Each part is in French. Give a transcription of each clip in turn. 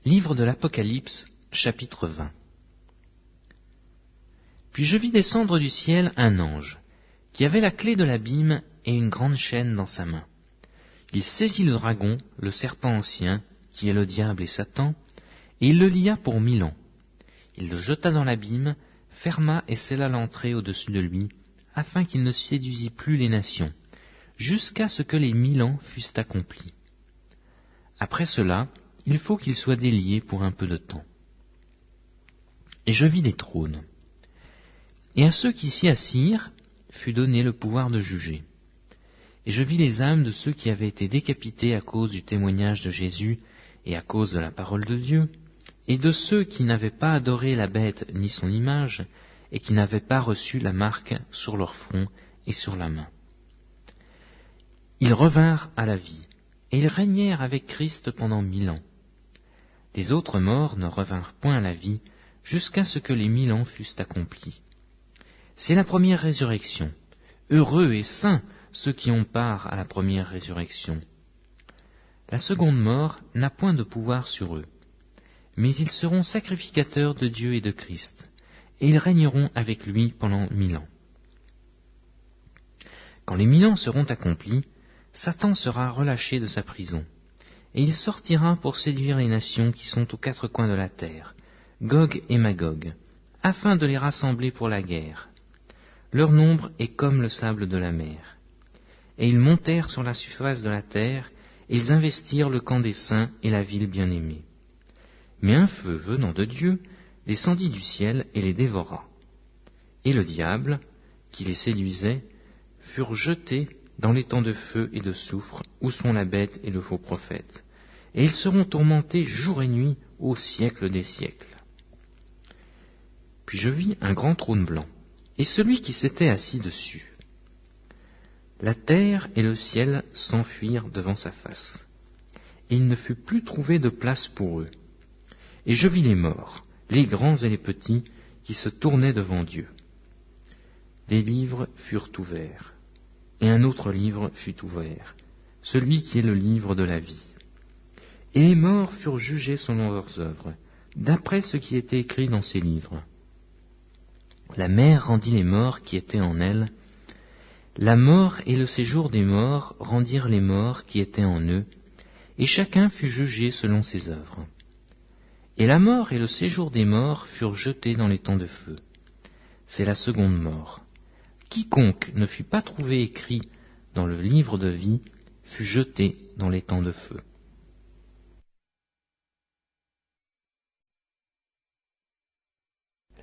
Livre de l'Apocalypse, chapitre 20. Puis je vis descendre du ciel un ange, qui avait la clé de l'abîme et une grande chaîne dans sa main. Il saisit le dragon, le serpent ancien, qui est le diable et Satan, et il le lia pour 1000 ans. Il le jeta dans l'abîme, ferma et scella l'entrée au-dessus de lui, afin qu'il ne séduisît plus les nations, jusqu'à ce que les 1000 ans fussent accomplis. Après cela, il faut qu'il soit délié pour un peu de temps. Et je vis des trônes. Et à ceux qui s'y assirent fut donné le pouvoir de juger. Et je vis les âmes de ceux qui avaient été décapités à cause du témoignage de Jésus et à cause de la parole de Dieu, et de ceux qui n'avaient pas adoré la bête ni son image, et qui n'avaient pas reçu la marque sur leur front et sur la main. Ils revinrent à la vie, et ils régnèrent avec Christ pendant 1000 ans. Les autres morts ne revinrent point à la vie, jusqu'à ce que les 1000 ans fussent accomplis. C'est la première résurrection. Heureux et saints ceux qui ont part à la première résurrection. La seconde mort n'a point de pouvoir sur eux, mais ils seront sacrificateurs de Dieu et de Christ, et ils régneront avec lui pendant 1000 ans. Quand les 1000 ans seront accomplis, Satan sera relâché de sa prison, et il sortira pour séduire les nations qui sont aux 4 coins de la terre, Gog et Magog, afin de les rassembler pour la guerre. Leur nombre est comme le sable de la mer. Et ils montèrent sur la surface de la terre, et ils investirent le camp des saints et la ville bien-aimée. Mais un feu venant de Dieu descendit du ciel et les dévora. Et le diable, qui les séduisait, furent jetés dans l'étang de feu et de soufre, où sont la bête et le faux prophète. Et ils seront tourmentés jour et nuit au siècle des siècles. Puis je vis un grand trône blanc, et celui qui s'était assis dessus. La terre et le ciel s'enfuirent devant sa face, et il ne fut plus trouvé de place pour eux. Et je vis les morts, les grands et les petits, qui se tournaient devant Dieu. Des livres furent ouverts, et un autre livre fut ouvert, celui qui est le livre de la vie. Et les morts furent jugés selon leurs œuvres, d'après ce qui était écrit dans ces livres. La mer rendit les morts qui étaient en elle. La mort et le séjour des morts rendirent les morts qui étaient en eux, et chacun fut jugé selon ses œuvres. Et la mort et le séjour des morts furent jetés dans l'étang de feu. C'est la seconde mort. Quiconque ne fut pas trouvé écrit dans le livre de vie fut jeté dans l'étang de feu.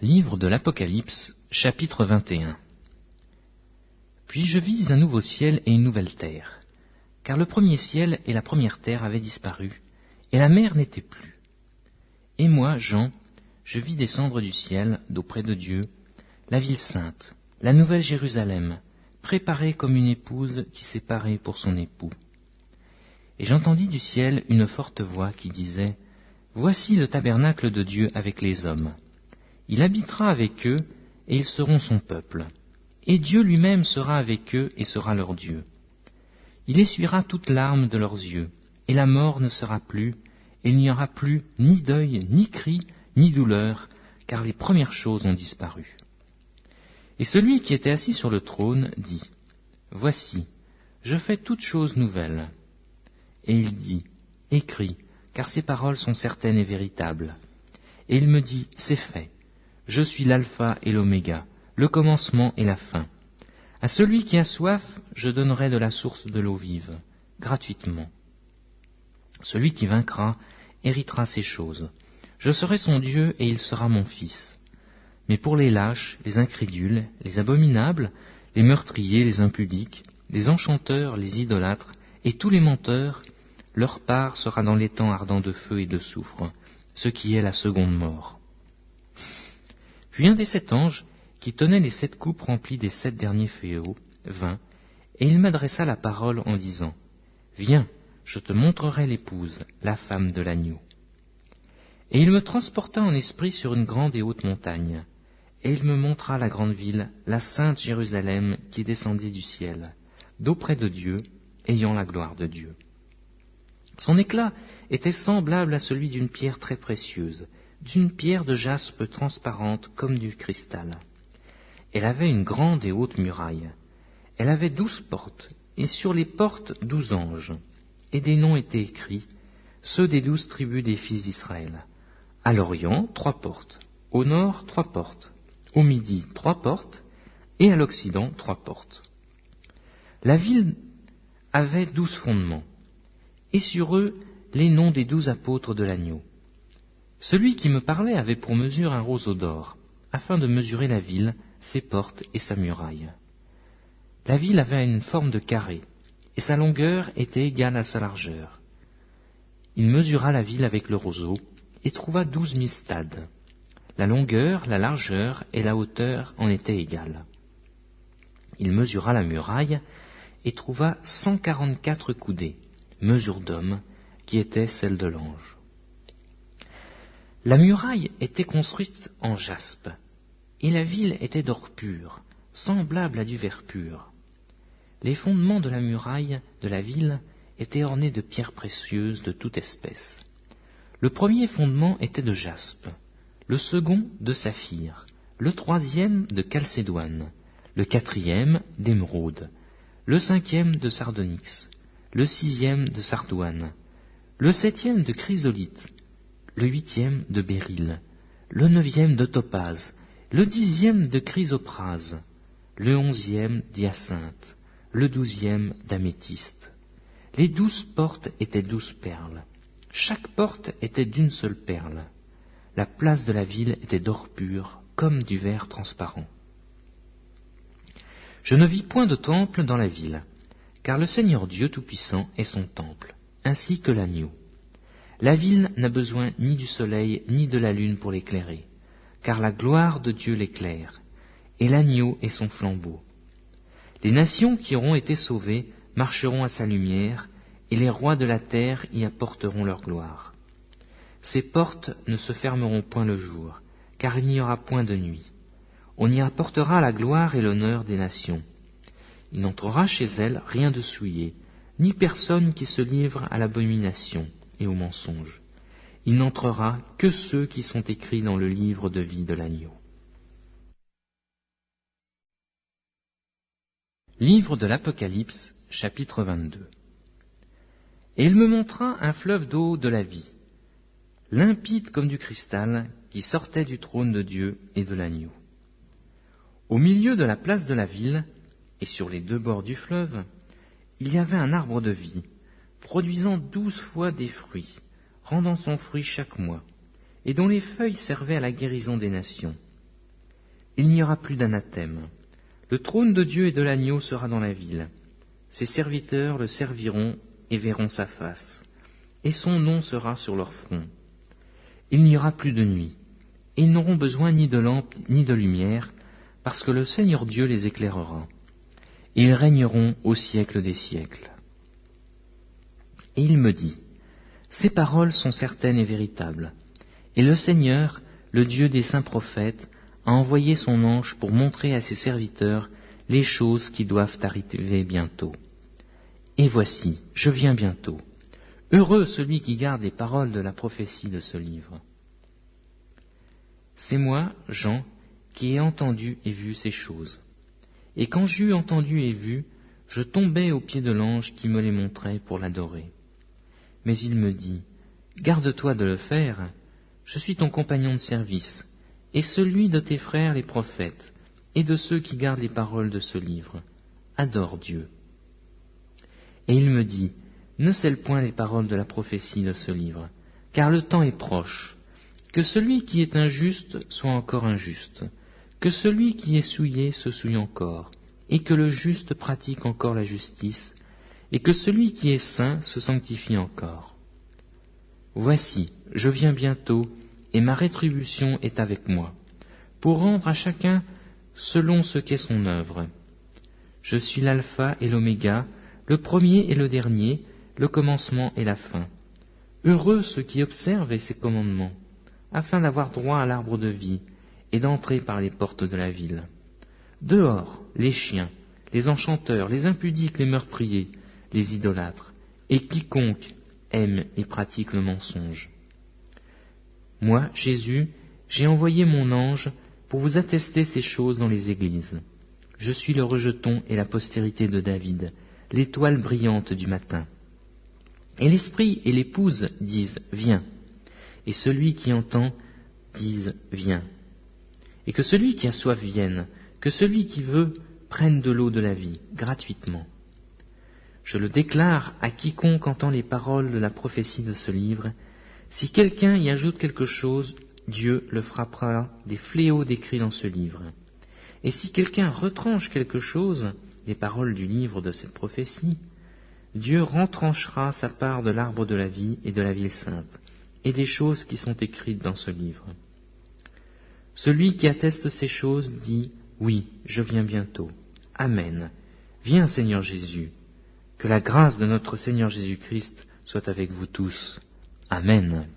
Livre de l'Apocalypse, chapitre 21. Puis je vis un nouveau ciel et une nouvelle terre, car le premier ciel et la première terre avaient disparu, et la mer n'était plus. Et moi, Jean, je vis descendre du ciel, d'auprès de Dieu, la ville sainte, la nouvelle Jérusalem, préparée comme une épouse qui s'est parée pour son époux. Et j'entendis du ciel une forte voix qui disait, « Voici le tabernacle de Dieu avec les hommes. Il habitera avec eux, et ils seront son peuple. Et Dieu lui-même sera avec eux et sera leur Dieu. Il essuiera toute larme de leurs yeux, et la mort ne sera plus, et il n'y aura plus ni deuil, ni cri, ni douleur, car les premières choses ont disparu. » Et celui qui était assis sur le trône dit, « Voici, je fais toutes choses nouvelles. » Et il dit, « Écris, car ces paroles sont certaines et véritables. » Et il me dit, « C'est fait. Je suis l'alpha et l'oméga, le commencement et la fin. À celui qui a soif, je donnerai de la source de l'eau vive, gratuitement. Celui qui vaincra héritera ces choses. Je serai son Dieu et il sera mon fils. Mais pour les lâches, les incrédules, les abominables, les meurtriers, les impudiques, les enchanteurs, les idolâtres et tous les menteurs, leur part sera dans l'étang ardent de feu et de soufre, ce qui est la seconde mort. » Puis un des 7 anges, qui tenait les 7 coupes remplies des 7 derniers fléaux, vint, et il m'adressa la parole en disant, « Viens, je te montrerai l'épouse, la femme de l'agneau. » Et il me transporta en esprit sur une grande et haute montagne, et il me montra la grande ville, la sainte Jérusalem, qui descendait du ciel, d'auprès de Dieu, ayant la gloire de Dieu. Son éclat était semblable à celui d'une pierre très précieuse, d'une pierre de jaspe transparente comme du cristal. Elle avait une grande et haute muraille. Elle avait 12 portes, et sur les portes 12 anges. Et des noms étaient écrits, ceux des 12 tribus des fils d'Israël. À l'Orient, 3 portes. Au Nord, 3 portes. Au Midi, 3 portes. Et à l'Occident, 3 portes. La ville avait 12 fondements. Et sur eux, les noms des 12 apôtres de l'agneau. Celui qui me parlait avait pour mesure un roseau d'or, afin de mesurer la ville, ses portes et sa muraille. La ville avait une forme de carré, et sa longueur était égale à sa largeur. Il mesura la ville avec le roseau, et trouva 12 000 stades. La longueur, la largeur et la hauteur en étaient égales. Il mesura la muraille, et trouva 144 coudées, mesure d'homme, qui était celle de l'ange. La muraille était construite en jaspe, et la ville était d'or pur, semblable à du verre pur. Les fondements de la muraille de la ville étaient ornés de pierres précieuses de toute espèce. Le premier fondement était de jaspe, le second de saphir, le troisième de chalcédoine, le quatrième d'émeraude, le cinquième de sardonyx, le sixième de sardoine, le septième de chrysolite, le huitième de béryl, le neuvième de topaze, le 10e de chrysoprase, le 11e d'hyacinthe, le 12e d'améthyste. Les 12 portes étaient 12 perles. Chaque porte était d'une seule perle. La place de la ville était d'or pur, comme du verre transparent. Je ne vis point de temple dans la ville, car le Seigneur Dieu Tout-Puissant est son temple, ainsi que l'agneau. La ville n'a besoin ni du soleil ni de la lune pour l'éclairer, car la gloire de Dieu l'éclaire, et l'agneau est son flambeau. Les nations qui auront été sauvées marcheront à sa lumière, et les rois de la terre y apporteront leur gloire. Ses portes ne se fermeront point le jour, car il n'y aura point de nuit. On y apportera la gloire et l'honneur des nations. Il n'entrera chez elles rien de souillé, ni personne qui se livre à l'abomination et au mensonge. Il n'entrera que ceux qui sont écrits dans le livre de vie de l'agneau. Livre de l'Apocalypse, chapitre 22. Et il me montra un fleuve d'eau de la vie, limpide comme du cristal, qui sortait du trône de Dieu et de l'agneau. Au milieu de la place de la ville, et sur les 2 bords du fleuve, il y avait un arbre de vie, produisant 12 fois des fruits, rendant son fruit chaque mois, et dont les feuilles servaient à la guérison des nations. Il n'y aura plus d'anathème. Le trône de Dieu et de l'agneau sera dans la ville. Ses serviteurs le serviront et verront sa face, et son nom sera sur leur front. Il n'y aura plus de nuit, et ils n'auront besoin ni de lampe ni de lumière, parce que le Seigneur Dieu les éclairera, et ils régneront au siècle des siècles. Et il me dit, ces paroles sont certaines et véritables, et le Seigneur, le Dieu des saints prophètes, a envoyé son ange pour montrer à ses serviteurs les choses qui doivent arriver bientôt. Et voici, je viens bientôt. Heureux celui qui garde les paroles de la prophétie de ce livre. C'est moi, Jean, qui ai entendu et vu ces choses. Et quand j'eus entendu et vu, je tombai aux pieds de l'ange qui me les montrait pour l'adorer. Mais il me dit, garde-toi de le faire, je suis ton compagnon de service, et celui de tes frères les prophètes, et de ceux qui gardent les paroles de ce livre. Adore Dieu. Et il me dit, ne scelle point les paroles de la prophétie de ce livre, car le temps est proche. Que celui qui est injuste soit encore injuste, que celui qui est souillé se souille encore, et que le juste pratique encore la justice, et que celui qui est saint se sanctifie encore. Voici, je viens bientôt, et ma rétribution est avec moi, pour rendre à chacun selon ce qu'est son œuvre. Je suis l'alpha et l'oméga, le premier et le dernier, le commencement et la fin. Heureux ceux qui observent ces commandements, afin d'avoir droit à l'arbre de vie et d'entrer par les portes de la ville. Dehors, les chiens, les enchanteurs, les impudiques, les meurtriers, les idolâtres, et quiconque aime et pratique le mensonge. Moi, Jésus, j'ai envoyé mon ange pour vous attester ces choses dans les églises. Je suis le rejeton et la postérité de David, l'étoile brillante du matin. Et l'Esprit et l'Épouse disent « Viens », et celui qui entend dise « Viens ». Et que celui qui a soif vienne, que celui qui veut prenne de l'eau de la vie, gratuitement. Je le déclare à quiconque entend les paroles de la prophétie de ce livre. Si quelqu'un y ajoute quelque chose, Dieu le frappera des fléaux décrits dans ce livre. Et si quelqu'un retranche quelque chose des paroles du livre de cette prophétie, Dieu retranchera sa part de l'arbre de la vie et de la ville sainte, et des choses qui sont écrites dans ce livre. Celui qui atteste ces choses dit « Oui, je viens bientôt. Amen. Viens, Seigneur Jésus. Que la grâce de notre Seigneur Jésus-Christ soit avec vous tous. Amen. »